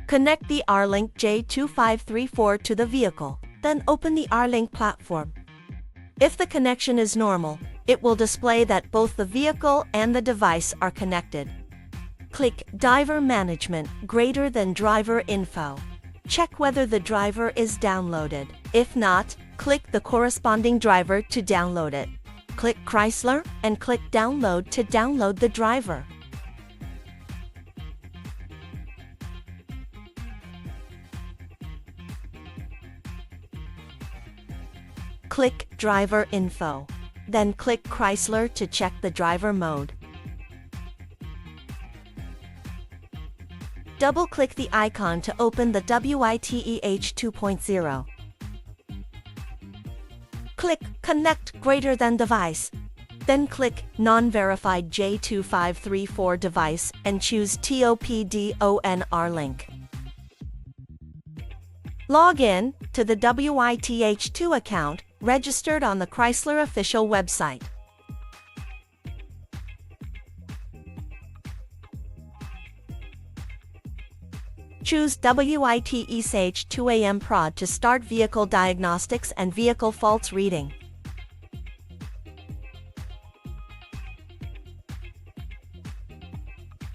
Connect the Rlink J2534 to the vehicle, then open the Rlink platform. If the connection is normal, it will display that both the vehicle and the device are connected. Click Driver Management greater than Driver Info. Check whether the driver is downloaded. If not, click the corresponding driver to download it. Click Chrysler and click Download to download the driver. Click Driver Info. Then click Chrysler to check the driver mode. Double-click the icon to open the WITEH 2.0. Click Connect greater than device. Then click Non-verified J2534 device and choose Topdon Rlink. Log in to the WITEH2 account registered on the Chrysler official website. Choose WITEH 2am Prod to start vehicle diagnostics and vehicle faults reading.